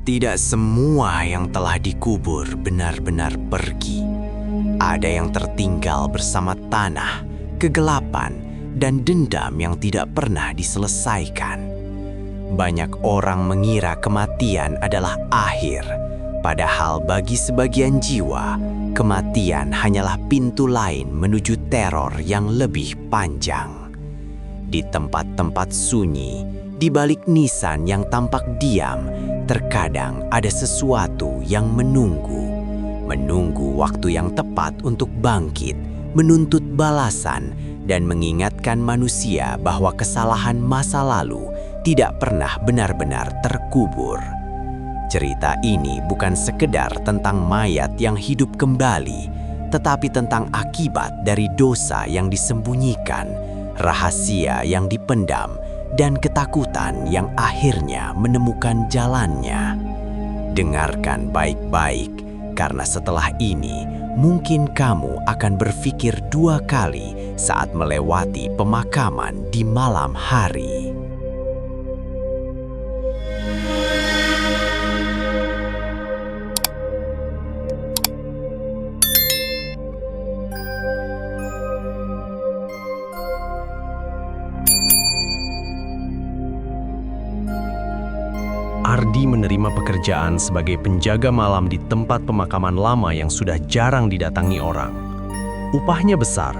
Tidak semua yang telah dikubur benar-benar pergi. Ada yang tertinggal bersama tanah, kegelapan, dan dendam yang tidak pernah diselesaikan. Banyak orang mengira kematian adalah akhir, padahal bagi sebagian jiwa, kematian hanyalah pintu lain menuju teror yang lebih panjang. Di tempat-tempat sunyi, di balik nisan yang tampak diam, terkadang ada sesuatu yang menunggu waktu yang tepat untuk bangkit, menuntut balasan, dan mengingatkan manusia bahwa kesalahan masa lalu tidak pernah benar-benar terkubur. Cerita ini bukan sekedar tentang mayat yang hidup kembali, tetapi tentang akibat dari dosa yang disembunyikan, rahasia yang dipendam, dan ketakutan yang akhirnya menemukan jalannya. Dengarkan baik-baik, karena setelah ini mungkin kamu akan berpikir 2 kali saat melewati pemakaman di malam hari. Ardi menerima pekerjaan sebagai penjaga malam di tempat pemakaman lama yang sudah jarang didatangi orang. Upahnya besar,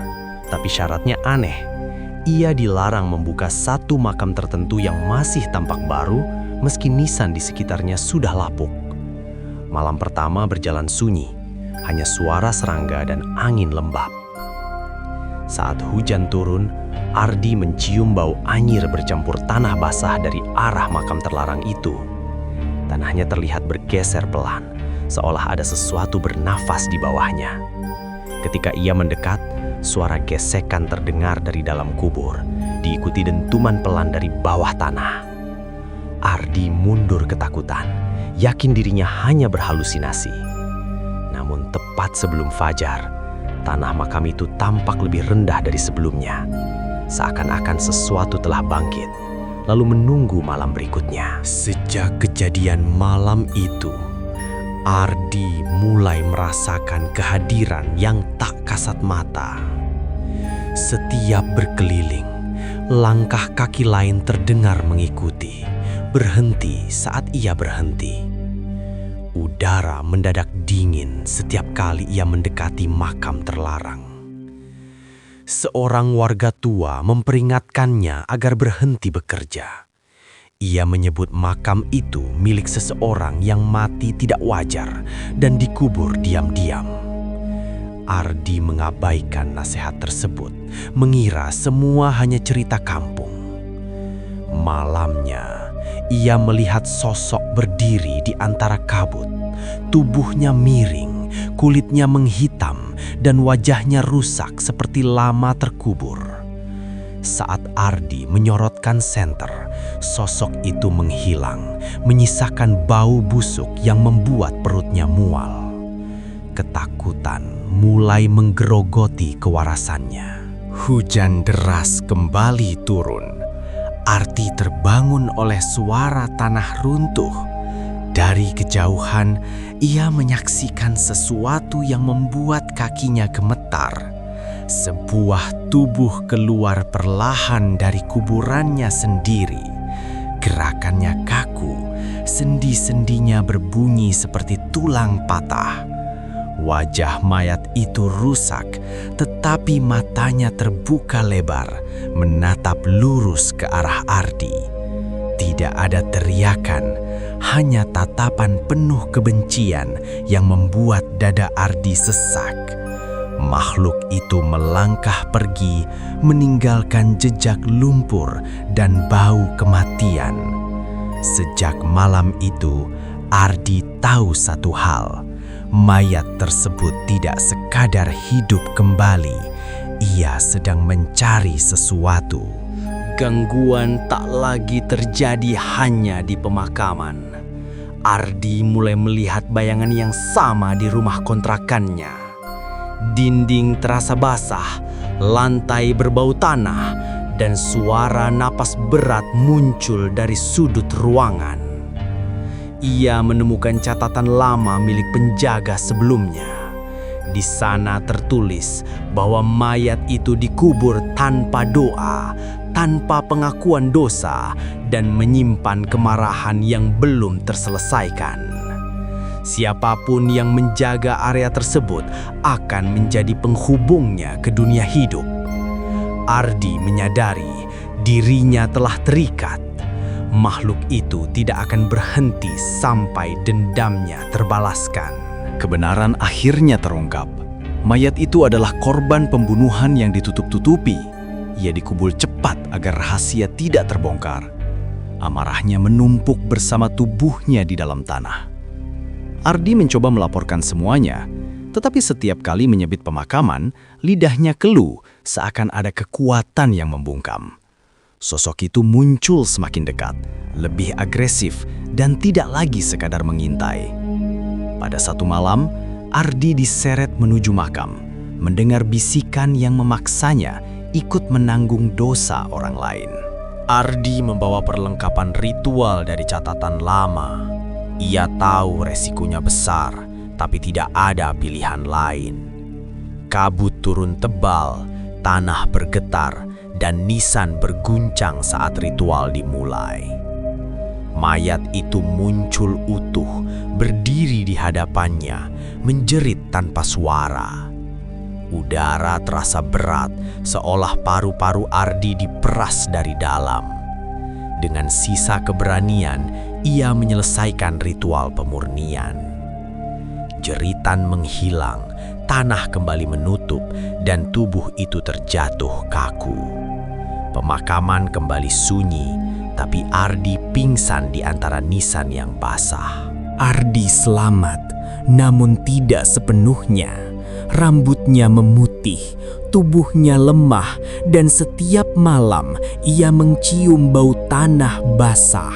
tapi syaratnya aneh. Ia dilarang membuka satu makam tertentu yang masih tampak baru, meski nisan di sekitarnya sudah lapuk. Malam pertama berjalan sunyi, hanya suara serangga dan angin lembab. Saat hujan turun, Ardi mencium bau anyir bercampur tanah basah dari arah makam terlarang itu. Tanahnya terlihat bergeser pelan, seolah ada sesuatu bernafas di bawahnya. Ketika ia mendekat, suara gesekan terdengar dari dalam kubur, diikuti dentuman pelan dari bawah tanah. Ardi mundur ketakutan, yakin dirinya hanya berhalusinasi. Namun tepat sebelum fajar, tanah makam itu tampak lebih rendah dari sebelumnya. Seakan-akan sesuatu telah bangkit, lalu menunggu malam berikutnya. Sejak kejadian malam itu, Ardi mulai merasakan kehadiran yang tak kasat mata. Setiap berkeliling, langkah kaki lain terdengar mengikuti, berhenti saat ia berhenti. Udara mendadak dingin setiap kali ia mendekati makam terlarang. Seorang warga tua memperingatkannya agar berhenti bekerja. Ia menyebut makam itu milik seseorang yang mati tidak wajar dan dikubur diam-diam. Ardi mengabaikan nasihat tersebut, mengira semua hanya cerita kampung. Malamnya, ia melihat sosok berdiri di antara kabut. Tubuhnya miring, kulitnya menghitam, dan wajahnya rusak seperti lama terkubur. Saat Ardi menyorotkan senter, sosok itu menghilang, menyisakan bau busuk yang membuat perutnya mual. Ketakutan mulai menggerogoti kewarasannya. Hujan deras kembali turun. Ardi terbangun oleh suara tanah runtuh. Dari kejauhan, ia menyaksikan sesuatu yang membuat kakinya gemetar. Sebuah tubuh keluar perlahan dari kuburannya sendiri. Gerakannya kaku, sendi-sendinya berbunyi seperti tulang patah. Wajah mayat itu rusak, tetapi matanya terbuka lebar, menatap lurus ke arah Ardi. Tidak ada teriakan, hanya tatapan penuh kebencian yang membuat dada Ardi sesak. Makhluk itu melangkah pergi, meninggalkan jejak lumpur dan bau kematian. Sejak malam itu, Ardi tahu satu hal. Mayat tersebut tidak sekadar hidup kembali. Ia sedang mencari sesuatu. Gangguan tak lagi terjadi hanya di pemakaman. Ardi mulai melihat bayangan yang sama di rumah kontrakannya. Dinding terasa basah, lantai berbau tanah, dan suara napas berat muncul dari sudut ruangan. ia menemukan catatan lama milik penjaga sebelumnya. Di sana tertulis bahwa mayat itu dikubur tanpa doa, tanpa pengakuan dosa, dan menyimpan kemarahan yang belum terselesaikan. Siapapun yang menjaga area tersebut akan menjadi penghubungnya ke dunia hidup. Ardi menyadari dirinya telah terikat. Makhluk itu tidak akan berhenti sampai dendamnya terbalaskan. Kebenaran akhirnya terungkap. Mayat itu adalah korban pembunuhan yang ditutup-tutupi. Ia dikubur cepat agar rahasia tidak terbongkar. Amarahnya menumpuk bersama tubuhnya di dalam tanah. Ardi mencoba melaporkan semuanya, tetapi setiap kali menyebut pemakaman, lidahnya keluh seakan ada kekuatan yang membungkam. Sosok itu muncul semakin dekat, lebih agresif, dan tidak lagi sekadar mengintai. Pada satu malam, Ardi diseret menuju makam, mendengar bisikan yang memaksanya ikut menanggung dosa orang lain. Ardi membawa perlengkapan ritual dari catatan lama. Ia tahu resikonya besar, tapi tidak ada pilihan lain. Kabut turun tebal, tanah bergetar, dan nisan berguncang saat ritual dimulai. Mayat itu muncul utuh, berdiri di hadapannya, menjerit tanpa suara. Udara terasa berat, seolah paru-paru Ardi diperas dari dalam. Dengan sisa keberanian, ia menyelesaikan ritual pemurnian. Jeritan menghilang, tanah kembali menutup, dan tubuh itu terjatuh kaku. Pemakaman kembali sunyi, tapi Ardi pingsan di antara nisan yang basah. Ardi selamat, namun tidak sepenuhnya. Rambutnya memutih, tubuhnya lemah, dan setiap malam ia mencium bau tanah basah.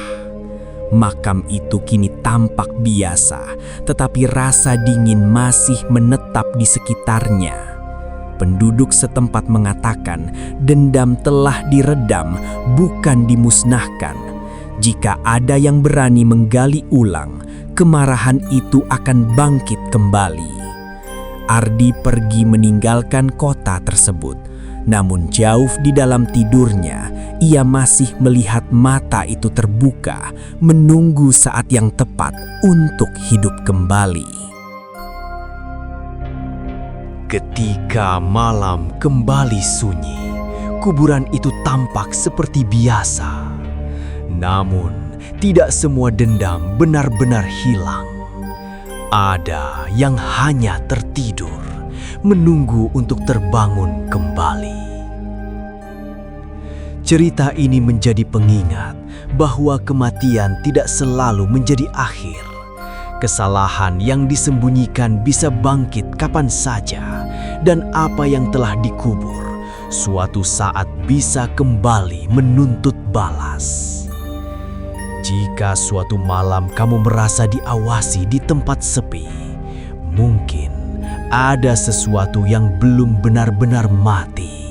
Makam itu kini tampak biasa, tetapi rasa dingin masih menetap di sekitarnya. Penduduk setempat mengatakan dendam telah diredam, bukan dimusnahkan. Jika ada yang berani menggali ulang, kemarahan itu akan bangkit kembali. Ardi pergi meninggalkan kota tersebut, namun jauh di dalam tidurnya, ia masih melihat mata itu terbuka, menunggu saat yang tepat untuk hidup kembali. Ketika malam kembali sunyi, kuburan itu tampak seperti biasa. Namun, tidak semua dendam benar-benar hilang. Ada yang hanya tertidur, menunggu untuk terbangun kembali. Cerita ini menjadi pengingat bahwa kematian tidak selalu menjadi akhir. Kesalahan yang disembunyikan bisa bangkit kapan saja, dan apa yang telah dikubur suatu saat bisa kembali menuntut balas. Jika suatu malam kamu merasa diawasi di tempat sepi, mungkin ada sesuatu yang belum benar-benar mati.